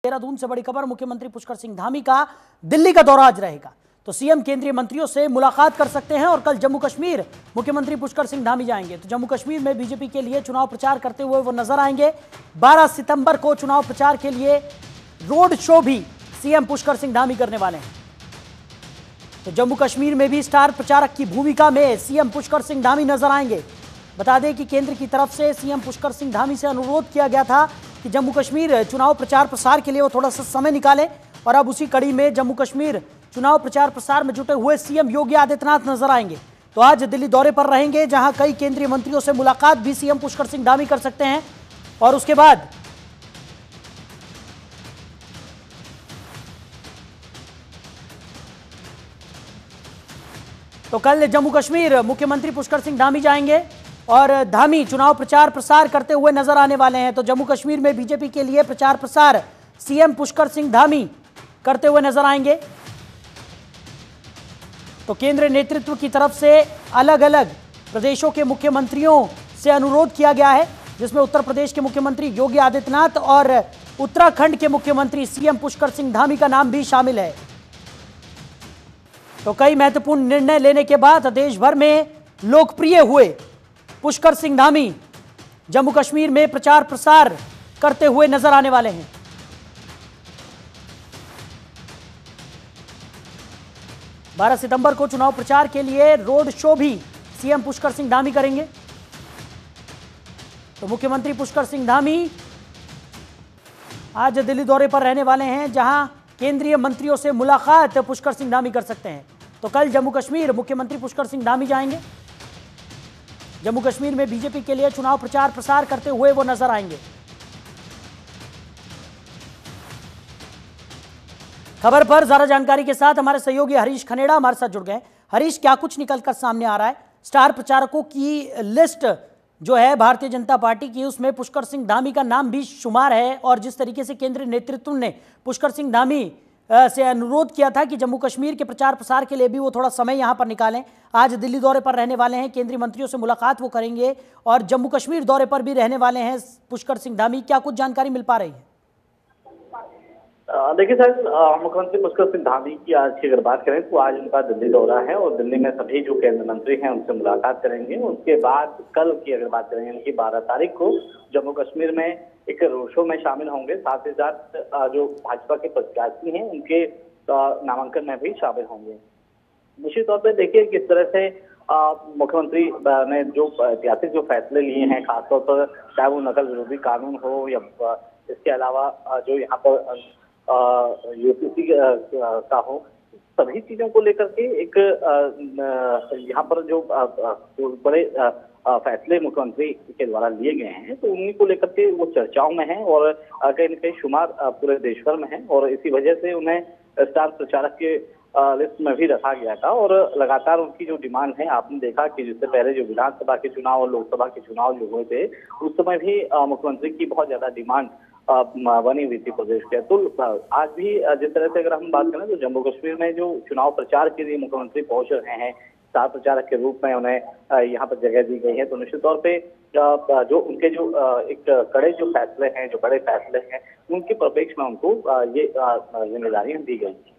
देहरादून से बड़ी खबर, मुख्यमंत्री पुष्कर सिंह धामी का दिल्ली का दौरा आज रहेगा, तो सीएम केंद्रीय मंत्रियों से मुलाकात कर सकते हैं और कल जम्मू कश्मीर मुख्यमंत्री पुष्कर सिंह धामी जाएंगे। तो जम्मू कश्मीर में बीजेपी के लिए चुनाव प्रचार करते हुए वो नजर आएंगे। 12 सितंबर को चुनाव प्रचार के लिए रोड शो भी सीएम पुष्कर सिंह धामी करने वाले हैं। तो जम्मू कश्मीर में भी स्टार प्रचारक की भूमिका में सीएम पुष्कर सिंह धामी नजर आएंगे। बता दें कि केंद्र की तरफ से सीएम पुष्कर सिंह धामी से अनुरोध किया गया था कि जम्मू कश्मीर चुनाव प्रचार प्रसार के लिए वो थोड़ा सा समय निकालें, और अब उसी कड़ी में जम्मू कश्मीर चुनाव प्रचार प्रसार में जुटे हुए सीएम योगी आदित्यनाथ नजर आएंगे। तो आज दिल्ली दौरे पर रहेंगे, जहां कई केंद्रीय मंत्रियों से मुलाकात भी सीएम पुष्कर सिंह धामी कर सकते हैं। और उसके बाद तो कल जम्मू कश्मीर मुख्यमंत्री पुष्कर सिंह धामी जाएंगे और धामी चुनाव प्रचार प्रसार करते हुए नजर आने वाले हैं। तो जम्मू कश्मीर में बीजेपी के लिए प्रचार प्रसार सीएम पुष्कर सिंह धामी करते हुए नजर आएंगे। तो केंद्र नेतृत्व की तरफ से अलग अलग प्रदेशों के मुख्यमंत्रियों से अनुरोध किया गया है, जिसमें उत्तर प्रदेश के मुख्यमंत्री योगी आदित्यनाथ और उत्तराखंड के मुख्यमंत्री सीएम पुष्कर सिंह धामी का नाम भी शामिल है। तो कई महत्वपूर्ण निर्णय लेने के बाद देश भर में लोकप्रिय हुए पुष्कर सिंह धामी जम्मू कश्मीर में प्रचार प्रसार करते हुए नजर आने वाले हैं। बारह सितंबर को चुनाव प्रचार के लिए रोड शो भी सीएम पुष्कर सिंह धामी करेंगे। तो मुख्यमंत्री पुष्कर सिंह धामी आज दिल्ली दौरे पर रहने वाले हैं, जहां केंद्रीय मंत्रियों से मुलाकात पुष्कर सिंह धामी कर सकते हैं। तो कल जम्मू कश्मीर मुख्यमंत्री पुष्कर सिंह धामी जाएंगे। जम्मू कश्मीर में बीजेपी के लिए चुनाव प्रचार प्रसार करते हुए वो नजर आएंगे। खबर पर ज्यादा जानकारी के साथ हमारे सहयोगी हरीश खनेड़ा हमारे साथ जुड़ गए। हरीश, क्या कुछ निकलकर सामने आ रहा है? स्टार प्रचारकों की लिस्ट जो है भारतीय जनता पार्टी की, उसमें पुष्कर सिंह धामी का नाम भी शुमार है, और जिस तरीके से केंद्रीय नेतृत्व ने पुष्कर सिंह धामी से अनुरोध किया था कि जम्मू कश्मीर के प्रचार प्रसार के लिए भी वो थोड़ा समय यहां पर निकालें। आज दिल्ली दौरे पर रहने वाले हैं, केंद्रीय मंत्रियों से मुलाकात वो करेंगे और जम्मू कश्मीर दौरे पर भी रहने वाले हैं पुष्कर सिंह धामी। क्या कुछ जानकारी मिल पा रही है? देखिए सर, मुख्यमंत्री पुष्कर सिंह धामी की आज की अगर बात करें तो आज उनका दिल्ली दौरा है और दिल्ली में सभी जो केंद्र मंत्री हैं उनसे मुलाकात करेंगे। उसके बाद कल की अगर बात करें, यानी कि 12 तारीख को जम्मू कश्मीर में एक रोड शो में शामिल होंगे। साथ ही साथ जो भाजपा के प्रत्याशी हैं उनके नामांकन में भी शामिल होंगे। निश्चित तौर पर देखिए किस तरह से मुख्यमंत्री ने जो ऐतिहासिक जो फैसले लिए हैं, खासतौर पर चाहे वो नकल विरोधी कानून हो या इसके अलावा जो यहाँ पर यूपीसी का हो, सभी चीजों को लेकर के एक यहाँ पर जो बड़े फैसले मुख्यमंत्री के द्वारा लिए गए हैं, तो उन्हीं को लेकर के वो चर्चाओं में हैं और कहीं न कहीं शुमार पूरे देश भर में है। और इसी वजह से उन्हें स्टार प्रचारक के लिस्ट में भी रखा गया था। और लगातार उनकी जो डिमांड है, आपने देखा कि जिससे पहले जो विधानसभा के चुनाव और लोकसभा के चुनाव जो हुए थे, उस समय भी मुख्यमंत्री की बहुत ज्यादा डिमांड बनी हुई थी प्रदेश के। तो आज भी जिस तरह से अगर हम बात करें तो जम्मू कश्मीर में जो चुनाव प्रचार के लिए मुख्यमंत्री पहुंच रहे हैं, स्टार प्रचारक के रूप में उन्हें यहाँ पर जगह दी गई है। तो निश्चित तौर पे जो उनके जो एक कड़े जो फैसले हैं, जो बड़े फैसले हैं, उनके परिप्रेक्ष्य में उनको ये जिम्मेदारियां दी गई हैं।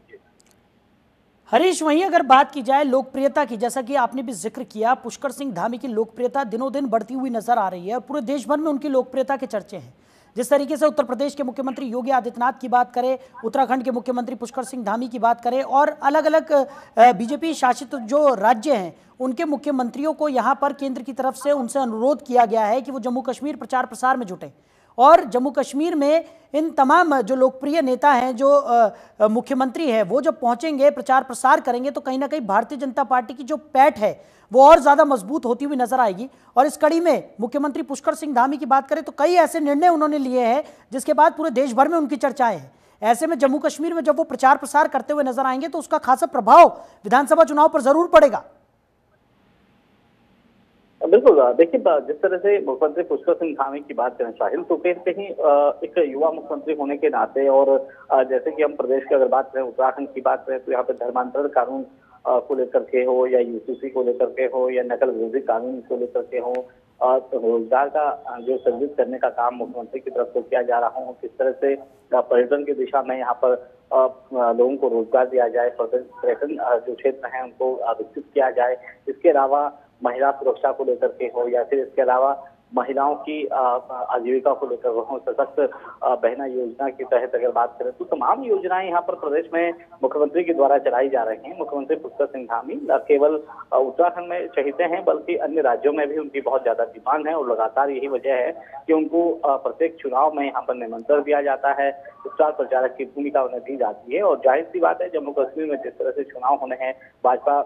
हरीश, वहीं अगर बात की जाए लोकप्रियता की, जैसा कि आपने भी जिक्र किया, पुष्कर सिंह धामी की लोकप्रियता दिनों दिन बढ़ती हुई नजर आ रही है और पूरे देश भर में उनकी लोकप्रियता के चर्चे हैं। जिस तरीके से उत्तर प्रदेश के मुख्यमंत्री योगी आदित्यनाथ की बात करें, उत्तराखंड के मुख्यमंत्री पुष्कर सिंह धामी की बात करें, और अलग अलग बीजेपी शासित जो राज्य हैं उनके मुख्यमंत्रियों को यहाँ पर केंद्र की तरफ से उनसे अनुरोध किया गया है कि वो जम्मू कश्मीर प्रचार प्रसार में जुटे। और जम्मू कश्मीर में इन तमाम जो लोकप्रिय नेता हैं, जो मुख्यमंत्री हैं, वो जब पहुंचेंगे, प्रचार प्रसार करेंगे, तो कहीं ना कहीं भारतीय जनता पार्टी की जो पैठ है वो और ज्यादा मजबूत होती हुई नजर आएगी। और इस कड़ी में मुख्यमंत्री पुष्कर सिंह धामी की बात करें तो कई ऐसे निर्णय उन्होंने लिए हैं जिसके बाद पूरे देश भर में उनकी चर्चाएं हैं। ऐसे में जम्मू कश्मीर में जब वो प्रचार प्रसार करते हुए नजर आएंगे तो उसका खासा प्रभाव विधानसभा चुनाव पर जरूर पड़ेगा। बिल्कुल, देखिए जिस तरह से मुख्यमंत्री पुष्कर सिंह धामी की बात करें साहिल, तो कहीं एक युवा मुख्यमंत्री होने के नाते, और जैसे कि हम प्रदेश की अगर बात करें, उत्तराखंड की बात करें, तो यहाँ पे धर्मांतरण कानून को लेकर के हो या यूसीसी को लेकर के हो या नकल विरोधी कानून को लेकर के हो, रोजगार का जो सृजित करने का काम मुख्यमंत्री की तरफ से किया जा रहा हो, किस तरह से पर्यटन की दिशा में यहाँ पर लोगों को रोजगार दिया जाए, पर्यटन जो क्षेत्र है उनको विकसित किया जाए। इसके अलावा महिला सुरक्षा को लेकर के हो या फिर इसके अलावा महिलाओं की आजीविका को लेकर हो, सशक्त बहना योजना के तहत अगर बात करें तो तमाम योजनाएं यहाँ पर प्रदेश में मुख्यमंत्री के द्वारा चलाई जा रही हैं। मुख्यमंत्री पुष्कर सिंह धामी न केवल उत्तराखंड में चहेते हैं बल्कि अन्य राज्यों में भी उनकी बहुत ज्यादा डिमांड है और लगातार यही वजह है कि उनको प्रत्येक चुनाव में यहाँ पर निमंत्रण दिया जाता है, स्टार प्रचारक की भूमिका उन्हें दी जाती है। और जाहिर सी बात है, जम्मू कश्मीर में जिस तरह से चुनाव होने हैं, भाजपा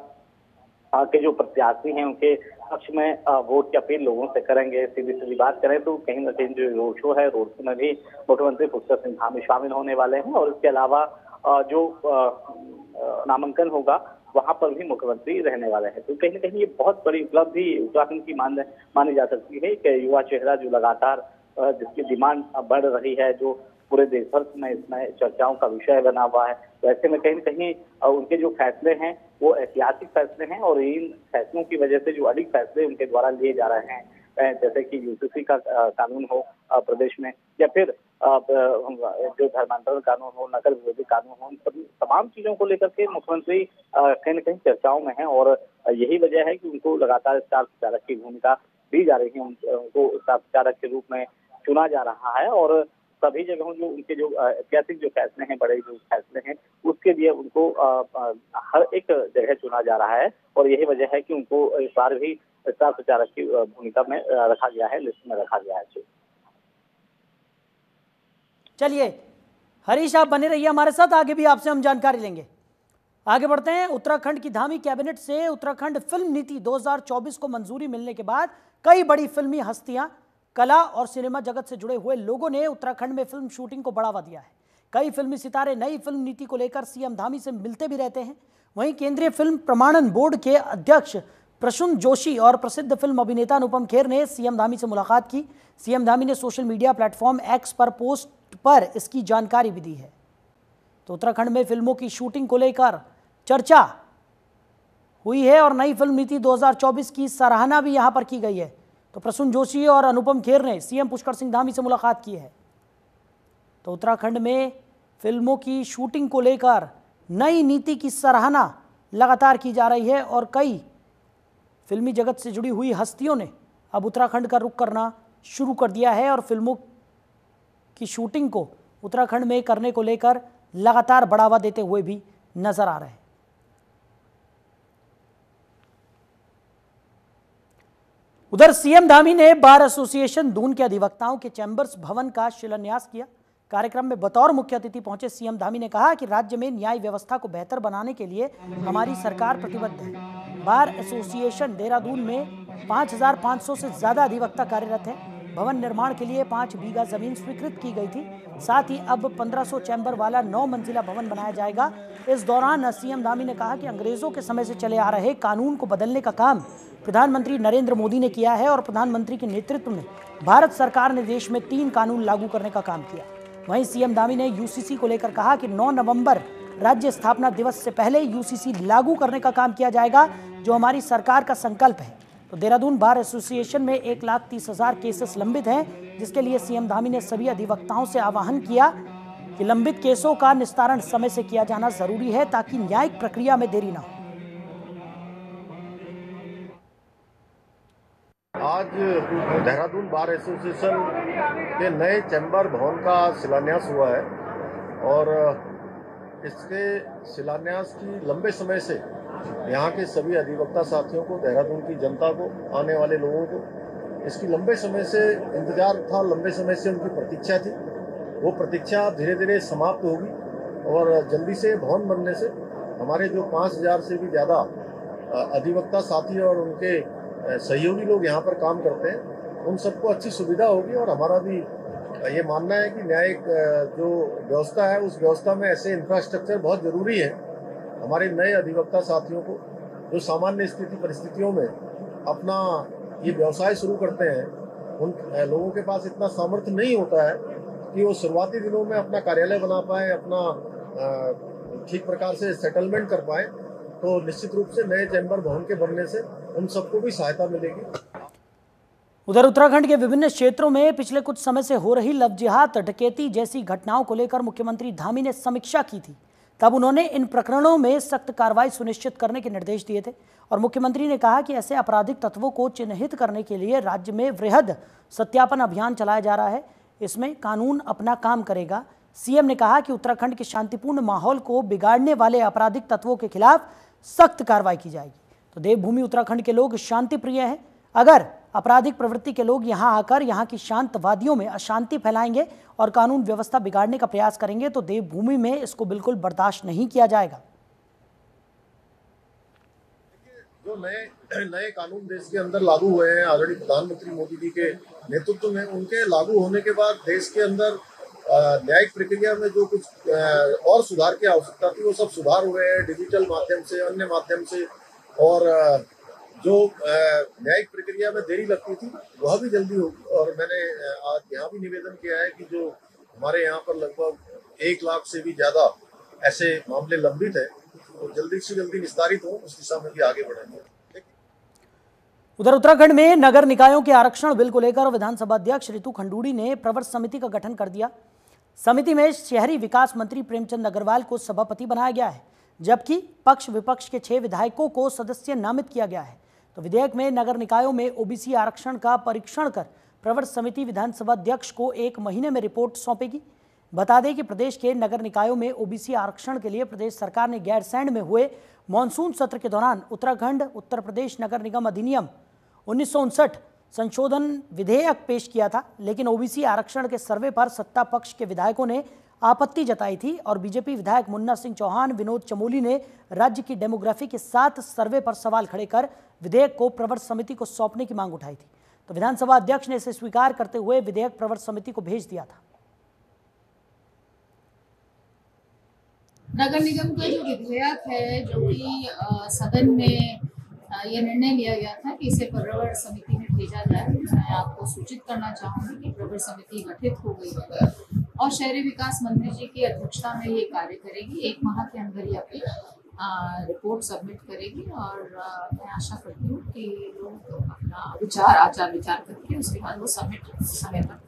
के जो प्रत्याशी हैं उनके पक्ष में वोट की अपील लोगों से करेंगे। सीधी सीधी बात करें तो कहीं ना कहीं जो रोड शो है, रोड शो में भी मुख्यमंत्री पुष्कर सिंह धामी शामिल होने वाले हैं और इसके अलावा जो नामांकन होगा वहां पर भी मुख्यमंत्री रहने वाले हैं। तो कहीं ना कहीं ये बहुत बड़ी उपलब्धि उत्तराखंड की मानी जा सकती है कि युवा चेहरा जो लगातार जिसकी डिमांड बढ़ रही है, जो पूरे देश भर में इसमें चर्चाओं का विषय बना हुआ है, वैसे में कहीं ना कहीं उनके जो फैसले हैं वो ऐतिहासिक फैसले हैं और इन फैसलों की वजह से जो अधिक फैसले उनके द्वारा लिए जा रहे हैं, जैसे कि यूसीसी का कानून हो प्रदेश में या फिर जो धर्मांतरण कानून हो, नकल विरोधी कानून हो, सभी तमाम चीजों को लेकर के मुख्यमंत्री कहीं न कहीं चर्चाओं में है और यही वजह है कि उनको लगातार स्टार प्रचारक की भूमिका दी जा रही है। उनको स्टार प्रचारक के रूप में चुना जा रहा है और सभी जगहों जो उनके जो ऐतिहासिक जो फैसले हैं, बड़े जो फैसले हैं, उसके लिए उनको हर एक जगह चुना जा रहा है और यही वजह है कि उनको इस बार भी स्टार प्रचारक की भूमिका में रखा गया है, लिस्ट में रखा गया है। चलिए हरीश, आप बने रहिए हमारे साथ, आगे भी आपसे हम जानकारी लेंगे। आगे बढ़ते हैं। उत्तराखंड की धामी कैबिनेट से उत्तराखंड फिल्म नीति 2024 को मंजूरी मिलने के बाद कई बड़ी फिल्मी हस्तियां, कला और सिनेमा जगत से जुड़े हुए लोगों ने उत्तराखंड में फिल्म शूटिंग को बढ़ावा दिया है। कई फिल्मी सितारे नई फिल्म नीति को लेकर सीएम धामी से मिलते भी रहते हैं। वहीं केंद्रीय फिल्म प्रमाणन बोर्ड के अध्यक्ष प्रसून जोशी और प्रसिद्ध फिल्म अभिनेता अनुपम खेर ने सीएम धामी से मुलाकात की। सीएम धामी ने सोशल मीडिया प्लेटफॉर्म एक्स पर पोस्ट पर इसकी जानकारी भी दी है। तो उत्तराखंड में फिल्मों की शूटिंग को लेकर चर्चा हुई है और नई फिल्म नीति 2024 की सराहना भी यहां पर की गई है। तो प्रसून जोशी और अनुपम खेर ने सीएम पुष्कर सिंह धामी से मुलाकात की है। तो उत्तराखंड में फिल्मों की शूटिंग को लेकर नई नीति की सराहना लगातार की जा रही है और कई फिल्मी जगत से जुड़ी हुई हस्तियों ने अब उत्तराखंड का रुख करना शुरू कर दिया है और फिल्मों की शूटिंग को उत्तराखंड में करने को लेकर लगातार बढ़ावा देते हुए भी नजर आ रहे हैं। उधर सीएम धामी ने बार एसोसिएशन दून के अधिवक्ताओं के चैंबर्स भवन का शिलान्यास किया। कार्यक्रम में बतौर मुख्य अतिथि पहुंचे सीएम धामी ने कहा कि राज्य में न्याय व्यवस्था को बेहतर बनाने के लिए हमारी सरकार प्रतिबद्ध है। बार एसोसिएशन देहरादून में 5,500 से ज्यादा अधिवक्ता कार्यरत है। भवन निर्माण के लिए 5 बीघा जमीन स्वीकृत की गई थी। साथ ही अब 1500 चैम्बर वाला 9 मंजिला भवन बनाया जाएगा। इस दौरान सीएम धामी ने कहा कि अंग्रेजों के समय से चले आ रहे कानून को बदलने का काम प्रधानमंत्री नरेंद्र मोदी ने किया है और प्रधानमंत्री के नेतृत्व में भारत सरकार ने देश में 3 कानून लागू करने का काम किया। वहीं सीएम धामी ने यूसीसी को लेकर कहा कि 9 नवंबर राज्य स्थापना दिवस से पहले यूसीसी लागू करने का काम किया जाएगा, जो हमारी सरकार का संकल्प है। तो देहरादून बार एसोसिएशन में 1,30,000 केसेस लंबित हैं, जिसके लिए सीएम धामी ने सभी अधिवक्ताओं से आह्वान किया कि लंबित केसों का निस्तारण समय से किया जाना जरूरी है ताकि न्यायिक प्रक्रिया में देरी न हो। आज देहरादून बार एसोसिएशन के नए चैम्बर भवन का शिलान्यास हुआ है और इसके शिलान्यास की लंबे समय से यहाँ के सभी अधिवक्ता साथियों को, देहरादून की जनता को, आने वाले लोगों को इसकी लंबे समय से इंतजार था, लंबे समय से उनकी प्रतीक्षा थी। वो प्रतीक्षा धीरे धीरे समाप्त होगी और जल्दी से भवन बनने से हमारे जो 5,000 से भी ज़्यादा अधिवक्ता साथी और उनके सहयोगी लोग यहाँ पर काम करते हैं, उन सबको अच्छी सुविधा होगी। और हमारा भी ये मानना है कि न्यायिक जो व्यवस्था है उस व्यवस्था में ऐसे इंफ्रास्ट्रक्चर बहुत ज़रूरी है। हमारे नए अधिवक्ता साथियों को जो सामान्य स्थिति परिस्थितियों में अपना ये व्यवसाय शुरू करते हैं, उन लोगों के पास इतना सामर्थ्य नहीं होता है कि वो शुरुआती दिनों में अपना कार्यालय बना पाए, अपना ठीक प्रकार से सेटलमेंट कर पाए। तो निश्चित रूप से नए चैम्बर भवन के बनने से उन सबको भी सहायता मिलेगी। उधर उत्तराखंड के विभिन्न क्षेत्रों में पिछले कुछ समय से हो रही लव जिहाद, डकैती जैसी घटनाओं को लेकर मुख्यमंत्री धामी ने समीक्षा की थी। तब उन्होंने इन प्रकरणों में सख्त कार्रवाई सुनिश्चित करने के निर्देश दिए थे और मुख्यमंत्री ने कहा कि ऐसे आपराधिक तत्वों को चिन्हित करने के लिए राज्य में वृहद सत्यापन अभियान चलाया जा रहा है। इसमें कानून अपना काम करेगा। सीएम ने कहा कि उत्तराखंड के शांतिपूर्ण माहौल को बिगाड़ने वाले आपराधिक तत्वों के खिलाफ सख्त कार्रवाई की जाएगी। तो देवभूमि उत्तराखंड के लोग शांति प्रिय हैं। अगर आपराधिक प्रवृत्ति के लोग यहां आकर यहां की शांत वादियों में अशांति फैलाएंगे और कानून व्यवस्था बिगाड़ने का प्रयास करेंगे तो देवभूमि में इसको बिल्कुल बर्दाश्त नहीं किया जाएगा। जो नए कानून देश के अंदर लागू हुए हैं आदरणीय प्रधानमंत्री मोदी जी के नेतृत्व में, उनके लागू होने के बाद देश के अंदर न्यायिक प्रक्रिया में जो कुछ और सुधार की आवश्यकता थी वो सब सुधार हुए हैं, डिजिटल माध्यम से, अन्य माध्यम से। और जो न्यायिक प्रक्रिया में देरी लगती थी वह भी जल्दी होगी। और मैंने आज यहाँ भी निवेदन किया है कि जो हमारे यहाँ पर लगभग 1 लाख से भी ज्यादा ऐसे मामले लंबित है और जल्दी से जल्दी निस्तारित हो, उस दिशा में भी आगे बढ़ेंगे। उधर उत्तराखंड में नगर निकायों के आरक्षण बिल को लेकर विधानसभा अध्यक्ष रितु खंडूड़ी ने प्रवर समिति का गठन कर दिया। समिति में शहरी विकास मंत्री प्रेमचंद अग्रवाल को सभापति बनाया गया है, जबकि पक्ष विपक्ष के 6 विधायकों को सदस्य नामित किया गया है। तो विधेयक में नगर निकायों में ओबीसी आरक्षण का परीक्षण कर प्रवर समिति विधानसभा अध्यक्ष को 1 महीने में रिपोर्ट सौंपेगी। बता दें कि प्रदेश के नगर निकायों में ओबीसी आरक्षण के लिए प्रदेश सरकार ने गैरसैंण में हुए मानसून सत्र के दौरान उत्तराखंड उत्तर प्रदेश नगर निगम अधिनियम 1959 संशोधन विधेयक पेश किया था, लेकिन ओबीसी आरक्षण के सर्वे पर सत्ता पक्ष के विधायकों ने आपत्ति जताई थी और बीजेपी विधायक मुन्ना सिंह चौहान, विनोद चमोली ने राज्य की डेमोग्राफी के साथ सर्वे पर सवाल खड़े कर विधेयक को प्रवर समिति को सौंपने की मांग उठाई थी। तो विधानसभा अध्यक्ष ने इसे स्वीकार करते हुए विधेयक प्रवर समिति को भेज दिया था। नगर निगम का जो विधेयक है, जो कि सदन में ये निर्णय लिया गया था कि इसे प्रवर समिति में भेजा जाए। मैं आपको सूचित करना चाहूंगी कि प्रवर समिति गठित हो गई है और शहरी विकास मंत्री जी की अध्यक्षता में ये कार्य करेगी। 1 माह के अंदर ही अपनी रिपोर्ट सबमिट करेगी और मैं आशा करती हूँ कि लोग अपना आचार विचार करके उसके बाद वो सबमिट समय पर।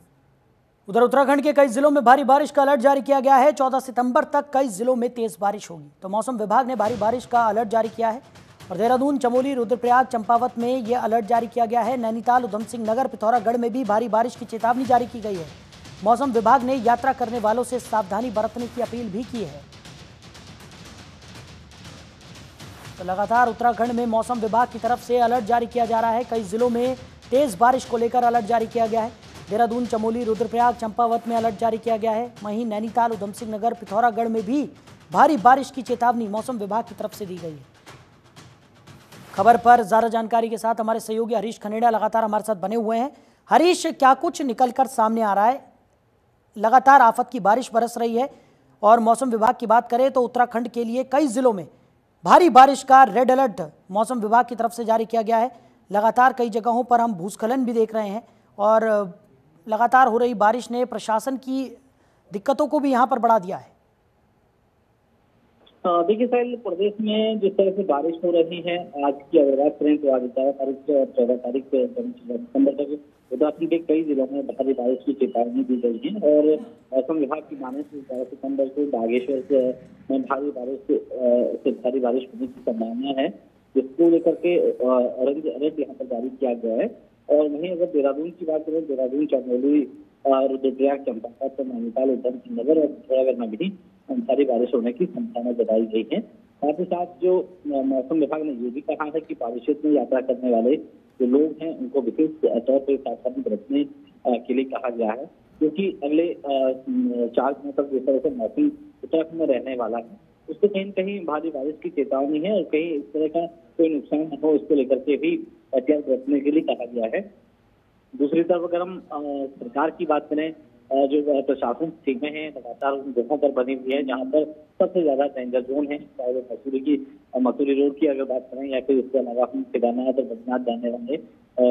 उधर उत्तराखंड के कई जिलों में भारी बारिश का अलर्ट जारी किया गया है। 14 सितंबर तक कई जिलों में तेज बारिश होगी। तो मौसम विभाग ने भारी बारिश का अलर्ट जारी किया है और देहरादून, चमोली, रुद्रप्रयाग, चंपावत में यह अलर्ट जारी किया गया है। नैनीताल, उधम सिंह नगर, पिथौरागढ़ में भी भारी बारिश की चेतावनी जारी की गई है। मौसम विभाग ने यात्रा करने वालों से सावधानी बरतने की अपील भी की है। तो लगातार उत्तराखंड में मौसम विभाग की तरफ से अलर्ट जारी किया जा रहा है। कई जिलों में तेज बारिश को लेकर अलर्ट जारी किया गया है। देहरादून, चमोली, रुद्रप्रयाग, चंपावत में अलर्ट जारी किया गया है। वहीं नैनीताल, उधम सिंह नगर, पिथौरागढ़ में भी भारी बारिश की चेतावनी मौसम विभाग की तरफ से दी गई है। खबर पर ज्यादा जानकारी के साथ हमारे सहयोगी हरीश खनेड़ा लगातार हमारे साथ बने हुए हैं। हरीश, क्या कुछ निकलकर सामने आ रहा है? लगातार आफत की बारिश बरस रही है और मौसम विभाग की बात करें तो उत्तराखंड के लिए कई जिलों में भारी बारिश का रेड अलर्ट मौसम विभाग की तरफ से जारी किया गया है। लगातार कई जगहों पर हम भूस्खलन भी देख रहे हैं और लगातार हो रही बारिश ने प्रशासन की दिक्कतों को भी यहाँ पर बढ़ा दिया है। देखिए साहिल, प्रदेश में जिस तरह से बारिश हो रही है, आज की अगर बात करें तो आज 11 तारीख से और 14 तारीख से सितंबर तक उत्तराखंड के कई जिलों में भारी बारिश की चेतावनी दी गई है और मौसम विभाग की माने तो 11 सितंबर को बागेश्वर में भारी बारिश होने की संभावना है, जिसको लेकर के ऑरेंज अलर्ट यहाँ पर जारी किया गया है। और वहीं अगर देहरादून की बात करें, देहरादून, चमोली, रुद्रप्रयाग, चंपावत, नैनीताल, उधम सिंह नगर और पिथौरागढ़ में भी भारी बारिश होने की संभावना जताई गई है। साथ ही साथ जो मौसम विभाग ने ये भी कहा है कि पहाड़ी क्षेत्र में यात्रा करने वाले जो लोग हैं उनको विशेष तौर पर सावधानी बरतने के लिए कहा गया है, क्योंकि अगले 4 दिनों तक जिस तरह से मौसम उत्तराखंड में रहने वाला है, उससे कहीं न कहीं भारी बारिश की चेतावनी है और कहीं इस तरह का कोई नुकसान न हो, इसको लेकर के भी एहतियात बरतने के लिए कहा गया है। दूसरी तरफ अगर हम सरकार की बात करें जो प्रशासन टीमें हैं लगातार उन जगहों पर बनी हुई है जहाँ पर सबसे ज्यादा डेंजर जोन है, चाहे वो मसूरी रोड की अगर बात करें या फिर उसके अलावा हम केदारनाथ और बद्रीनाथ जाने वाले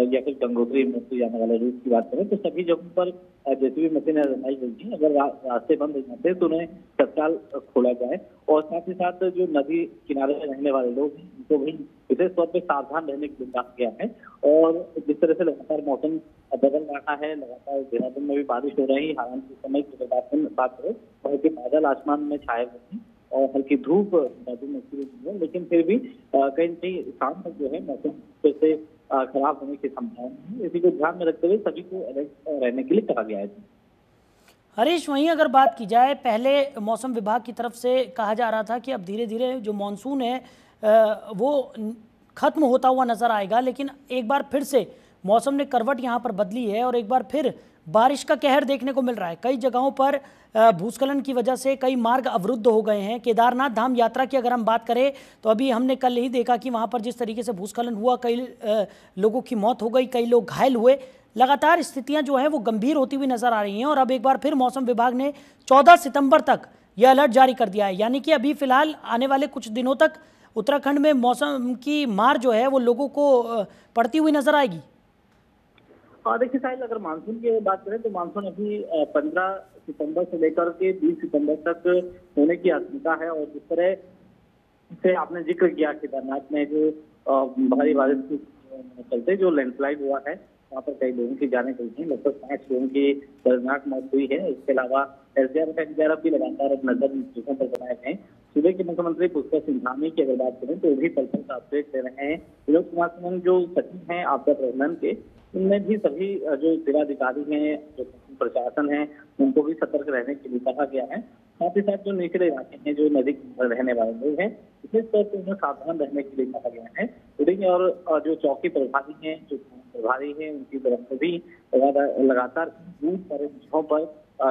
या फिर गंगोत्री मसूरी जाने वाले रूट की बात करें तो सभी जगहों पर जेसीबी मशीनें लगाई गई थी। अगर रास्ते बंद हो जाते हैं तो उन्हें तत्काल खोला जाए और साथ ही साथ जो नदी किनारे रहने वाले लोग हैं उनको भी विशेष तौर पर सावधान रहने के लिए कहा गया है। और जिस तरह से लगातार मौसम बदल रहा है, लगातार देहरादून में भी बारिश हो रही है, हालांकि समय की अगर बात करें तो हल्के बादल आसमान में छाए हुए हैं और हल्की धूप देहरादून में शुरू हुई है, लेकिन फिर भी कहीं न कहीं शाम तक जो है मौसम फिर से खराब होने की संभावना है। इसी को ध्यान में रखते हुए सभी को अलर्ट रहने के लिए कहा गया है। हरीश, वहीं अगर बात की जाए, पहले मौसम विभाग की तरफ से कहा जा रहा था कि अब धीरे धीरे जो मानसून है वो खत्म होता हुआ नजर आएगा, लेकिन एक बार फिर से मौसम ने करवट यहाँ पर बदली है और एक बार फिर बारिश का कहर देखने को मिल रहा है। कई जगहों पर भूस्खलन की वजह से कई मार्ग अवरुद्ध हो गए हैं। केदारनाथ धाम यात्रा की अगर हम बात करें तो अभी हमने कल ही देखा कि वहाँ पर जिस तरीके से भूस्खलन हुआ, कई लोगों की मौत हो गई, कई लोग घायल हुए। लगातार स्थितियां जो हैं वो गंभीर होती हुई नजर आ रही हैं और अब एक बार फिर मौसम विभाग ने 14 सितंबर तक यह अलर्ट जारी कर दिया है, यानी कि अभी फिलहाल आने वाले कुछ दिनों तक उत्तराखंड में मौसम की मार जो है वो लोगों को पड़ती हुई नजर आएगी। देखिए साहिल, अगर मानसून की बात करें तो मानसून अभी 15 सितंबर से लेकर के 20 सितंबर तक होने की आशंका है। और जिस तरह से आपने जिक्र किया केदारनाथ में जो भारी बारिश के चलते जो लैंडस्लाइड हुआ है, वहाँ पर कई लोगों की जाने गई थी, लगभग 5 लोगों की दर्दनाक मौत हुई है। इसके अलावा एसडीआरएफ भी लगातार नजर जगहों पर बनाए गए। सूबे के मुख्यमंत्री पुष्कर सिंह धामी की अगर बात करें तो वो भी पल-पल का अपडेट दे रहे हैं। विनोद कुमार सिंह जो सचिव हैं आपदा प्रबंधन के, उनमें भी सभी जो जिलाधिकारी हैं, जो प्रशासन है, उनको भी सतर्क रहने के लिए कहा गया है। साथ ही साथ जो निचले इलाके हैं, जो नदी रहने वाले लोग हैं, विशेष तौर पर उन्हें सावधान रहने के लिए कहा गया है। और जो चौकी प्रभारी हैं, जो प्रभारी हैं, उनकी तरफ से भी लगातार दूर पर जगहों पर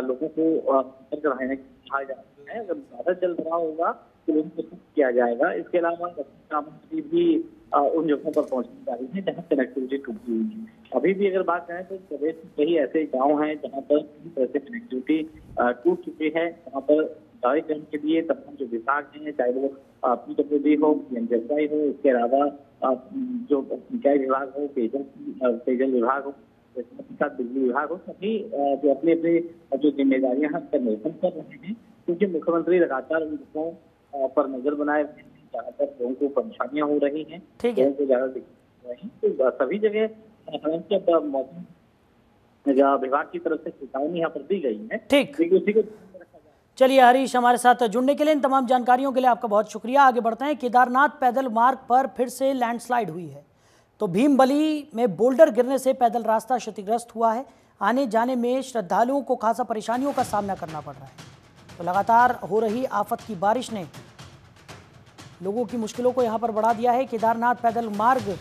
लोगों को सतर्क रहने के लिए कहा जा रहा है। अगर ज्यादा जल भराव होगा तो लोगों को सूचित किया जाएगा। इसके अलावा सामग्री भी उन जगहों पर पहुंचने जा रही है जहाँ कनेक्टिविटी टूटी हुई है। अभी भी अगर बात करें तो प्रदेश में कई ऐसे गांव हैं जहाँ पर ऐसे कनेक्टिविटी टूट चुकी है, जहाँ पर जारीकरण के लिए तमाम जो विभाग हैं, चाहे वो पीडब्ल्यूडी हो, पीएमजीएसवाई हो, इसके अलावा जो सिंचाई विभाग हो, पेयजल विभाग हो, साथ बिजली विभाग हो, सभी जो अपनी अपनी जो जिम्मेदारियां हैं पर निर्भर कर रहे हैं, क्योंकि मुख्यमंत्री लगातार उन जगहों पर नजर बनाए हुए हैं जहाँ पर लोगों को परेशानियां हो रही हैं, लोगों को ज्यादा दिक्कत हो रही है। तो सभी जगह हालांकि अब मौसम विभाग की तरफ से चेतावनी यहाँ पर दी गई है। ठीक, उसी को चलिए हरीश, हमारे साथ जुड़ने के लिए, इन तमाम जानकारियों के लिए आपका बहुत शुक्रिया। आगे बढ़ते हैं। केदारनाथ पैदल मार्ग पर फिर से लैंडस्लाइड हुई है, तो भीमबली में बोल्डर गिरने से पैदल रास्ता क्षतिग्रस्त हुआ है। आने जाने में श्रद्धालुओं को खासा परेशानियों का सामना करना पड़ रहा है। तो लगातार हो रही आफत की बारिश ने लोगों की मुश्किलों को यहाँ पर बढ़ा दिया है। केदारनाथ पैदल मार्ग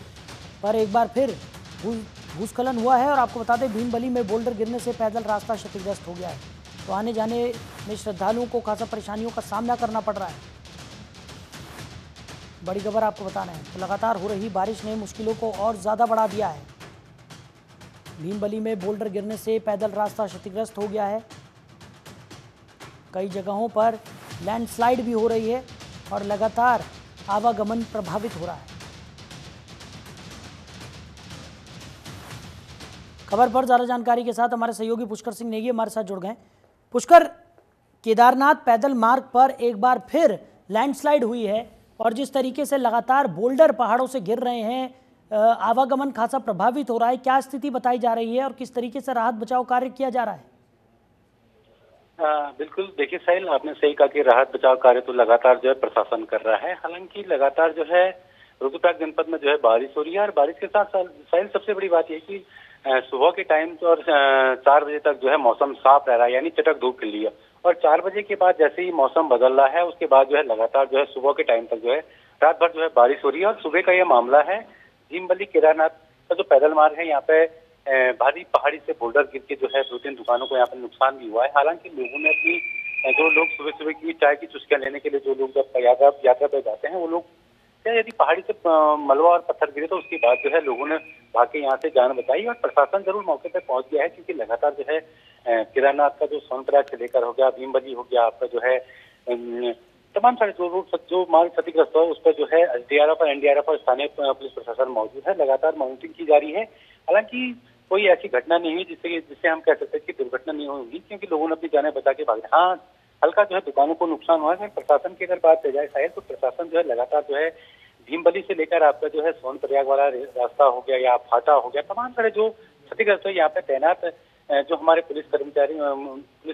पर एक बार फिर भूस्खलन हुआ है और आपको बता दें भीमबली में बोल्डर गिरने से पैदल रास्ता क्षतिग्रस्त हो गया है। तो आने जाने में श्रद्धालुओं को खासा परेशानियों का सामना करना पड़ रहा है। बड़ी खबर आपको बताना है। तो लगातार हो रही बारिश ने मुश्किलों को और ज़्यादा बढ़ा दिया है। भीमबली में बोल्डर गिरने से पैदल रास्ता क्षतिग्रस्त हो गया है। कई जगहों पर लैंडस्लाइड भी हो रही है और लगातार आवागमन प्रभावित हो रहा है। खबर पर ज़्यादा जानकारी के साथ हमारे सहयोगी पुष्कर सिंह नेगी हमारे साथ जुड़ गए। पुष्कर, केदारनाथ पैदल मार्ग पर एक बार फिर लैंडस्लाइड हुई है और जिस तरीके से लगातार बोल्डर पहाड़ों से गिर रहे हैं, आवागमन खासा प्रभावित हो रहा है। क्या स्थिति बताई जा रही है और किस तरीके से राहत बचाव कार्य किया जा रहा है? बिल्कुल, देखिए साहिल, आपने सही कहा कि राहत बचाव कार्य तो लगातार जो है प्रशासन कर रहा है। हालांकि लगातार जो है रुद्रप्रयाग जनपद में जो है बारिश हो रही है और बारिश के साथ साहिल सबसे बड़ी बात यह कि सुबह के टाइम तो और 4 बजे तक जो है मौसम साफ रह रहा है, यानी चटक धूप खिली है। और 4 बजे के बाद जैसे ही मौसम बदल रहा है उसके बाद जो है लगातार जो है सुबह के टाइम तक जो है रात भर जो है बारिश हो रही है। और सुबह का यह मामला है, भीमबली केदारनाथ का जो पैदल मार्ग है, यहाँ पे भारी पहाड़ी से बोल्डर गिर के जो है 2-3 दुकानों को यहाँ पे नुकसान भी हुआ है। हालांकि लोगों ने अपनी जो लोग सुबह सुबह की चाय की चुस्कियां लेने के लिए जो लोग जब यात्रा पे जाते हैं, वो लोग क्या यदि पहाड़ी से मलबा और पत्थर गिरे तो उसके बाद जो है लोगों ने भाग के यहाँ से जान बचाई और प्रशासन जरूर मौके पर पहुंच गया है, क्योंकि लगातार जो है केदारनाथ का जो सोनप्रयाग से लेकर हो गया, भीमबली हो गया, आपका जो है तमाम सारे जो रूट जो मार्ग क्षतिग्रस्त हुआ उस पर जो है एसडीआरएफ और एनडीआरएफ और स्थानीय पुलिस प्रशासन मौजूद है। लगातार मॉनिटरिंग की जा रही है। हालांकि कोई ऐसी घटना नहीं हुई जिससे हम कह सकते हैं कि दुर्घटना नहीं होगी, क्योंकि लोगों ने अपनी जानें बचा के भागे। हाँ, हल्का जो है दुकानों को नुकसान हुआ है। प्रशासन की अगर बात की जाए शायद, तो प्रशासन जो है लगातार जो है भीमबली से लेकर आपका जो है सोनप्रयाग वाला रास्ता हो गया या फाटा हो गया, तमाम सारे जो क्षतिग्रस्त है यहाँ पे तैनात जो हमारे पुलिस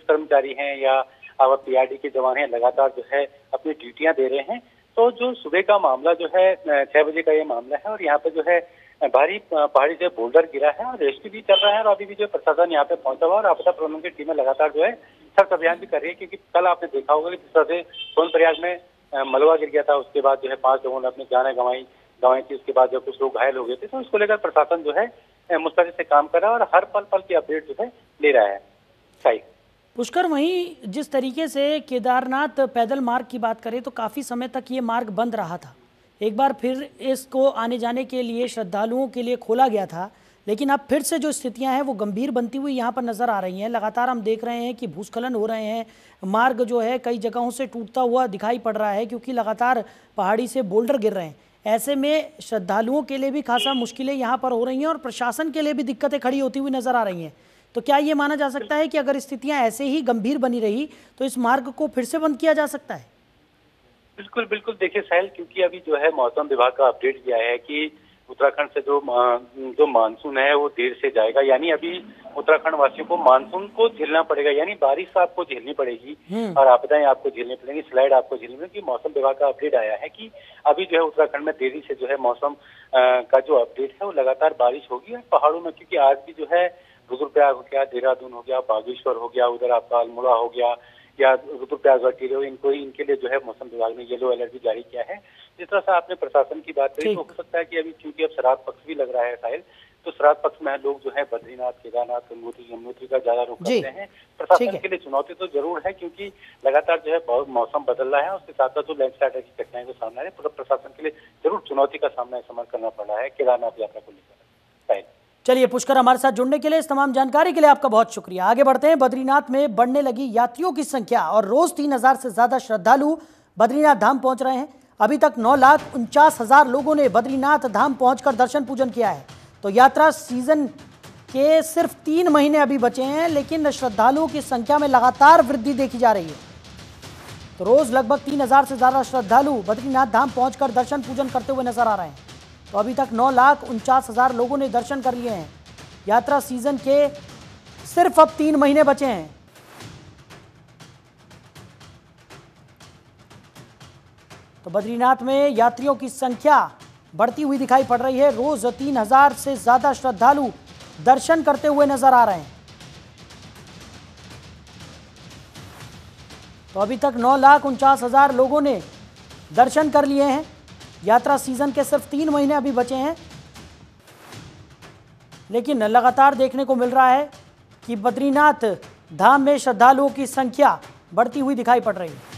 कर्मचारी हैं या पीआरडी के जवान हैं, लगातार जो है अपनी ड्यूटियां दे रहे हैं। तो जो सुबह का मामला जो है 6 बजे का ये मामला है और यहाँ पे जो है भारी पहाड़ी से बोल्डर गिरा है और रेस्क्यू भी चल रहा है और अभी भी जो प्रशासन यहाँ पे पहुंचा हुआ और आपदा प्रबंधन की टीमें लगातार जो है सर्च अभियान भी कर रही है। क्योंकि कल आपने देखा होगा कि जिस तरह से सोनप्रयाग में मलबा गिर गया था, उसके बाद जो है 5 लोगों ने अपनी जानें गंवाई थी, उसके बाद जो कुछ लोग घायल हो गए थे। तो इसको लेकर प्रशासन जो है मुस्तैदी से काम कर रहा है और हर पल की अपडेट जो है ले रहा है। सही पुष्कर, वहीं जिस तरीके से केदारनाथ पैदल मार्ग की बात करें तो काफ़ी समय तक ये मार्ग बंद रहा था। एक बार फिर इसको आने जाने के लिए श्रद्धालुओं के लिए खोला गया था, लेकिन अब फिर से जो स्थितियां हैं वो गंभीर बनती हुई यहाँ पर नज़र आ रही हैं। लगातार हम देख रहे हैं कि भूस्खलन हो रहे हैं, मार्ग जो है कई जगहों से टूटता हुआ दिखाई पड़ रहा है क्योंकि लगातार पहाड़ी से बोल्डर गिर रहे हैं। ऐसे में श्रद्धालुओं के लिए भी खासा मुश्किलें यहाँ पर हो रही हैं और प्रशासन के लिए भी दिक्कतें खड़ी होती हुई नज़र आ रही हैं। तो क्या ये माना जा सकता है कि अगर स्थितियां ऐसे ही गंभीर बनी रही तो इस मार्ग को फिर से बंद किया जा सकता है? बिल्कुल बिल्कुल। देखिए साहिल, क्योंकि अभी जो है मौसम विभाग का अपडेट किया है कि उत्तराखंड से जो मानसून है वो देर से जाएगा, यानी अभी उत्तराखंड वासियों को मानसून को झेलना पड़ेगा, यानी बारिश आपको झेलनी पड़ेगी और आपदाएं आपको झेलनी पड़ेंगी, स्लाइड आपको झेलनी पड़ेगी। मौसम विभाग का अपडेट आया है कि अभी जो है उत्तराखंड में देरी से जो है मौसम का जो अपडेट है वो लगातार बारिश होगी और पहाड़ों में, क्योंकि आज भी जो है रुद्रप्रयाग हो गया, देहरादून हो गया, बागेश्वर हो गया, उधर आपका अल्मोड़ा हो गया या रुद्रप्रयाग इनके लिए जो है मौसम विभाग ने येलो अलर्ट भी जारी किया है। जिस तरह से आपने प्रशासन की बात करी तो हो सकता है कि अभी क्योंकि अब श्राद्ध पक्ष भी लग रहा है साहिल, तो श्राद्ध पक्ष में लोग जो है बद्रीनाथ, केदारनाथ, गंगोत्री, यमुनोत्री का ज्यादा रुख करते हैं। प्रशासन के लिए चुनौती तो जरूर है क्योंकि लगातार जो है मौसम बदल रहा है, उसके साथ साथ जो लैंडस्लाइड की घटनाएं जो सामने आ रही है, प्रशासन के लिए जरूर चुनौती का सामना करना पड़ रहा है केदारनाथ यात्रा को लेकर। चलिए पुष्कर, हमारे साथ जुड़ने के लिए, इस तमाम जानकारी के लिए आपका बहुत शुक्रिया। आगे बढ़ते हैं। बद्रीनाथ में बढ़ने लगी यात्रियों की संख्या और रोज 3000 से ज्यादा श्रद्धालु बद्रीनाथ धाम पहुंच रहे हैं। अभी तक 9,49,000 लोगों ने बद्रीनाथ धाम पहुंचकर दर्शन पूजन किया है। तो यात्रा सीजन के सिर्फ 3 महीने अभी बचे हैं, लेकिन श्रद्धालुओं की संख्या में लगातार वृद्धि देखी जा रही है। तो रोज लगभग 3000 से ज्यादा श्रद्धालु बद्रीनाथ धाम पहुंचकर दर्शन पूजन करते हुए नजर आ रहे हैं। तो अभी तक 9,49,000 लोगों ने दर्शन कर लिए हैं। यात्रा सीजन के सिर्फ अब 3 महीने बचे हैं। तो बद्रीनाथ में यात्रियों की संख्या बढ़ती हुई दिखाई पड़ रही है। रोज 3000 से ज्यादा श्रद्धालु दर्शन करते हुए नजर आ रहे हैं। तो अभी तक 9,49,000 लोगों ने दर्शन कर लिए हैं। यात्रा सीजन के सिर्फ 3 महीने अभी बचे हैं, लेकिन लगातार देखने को मिल रहा है कि बद्रीनाथ धाम में श्रद्धालुओं की संख्या बढ़ती हुई दिखाई पड़ रही है।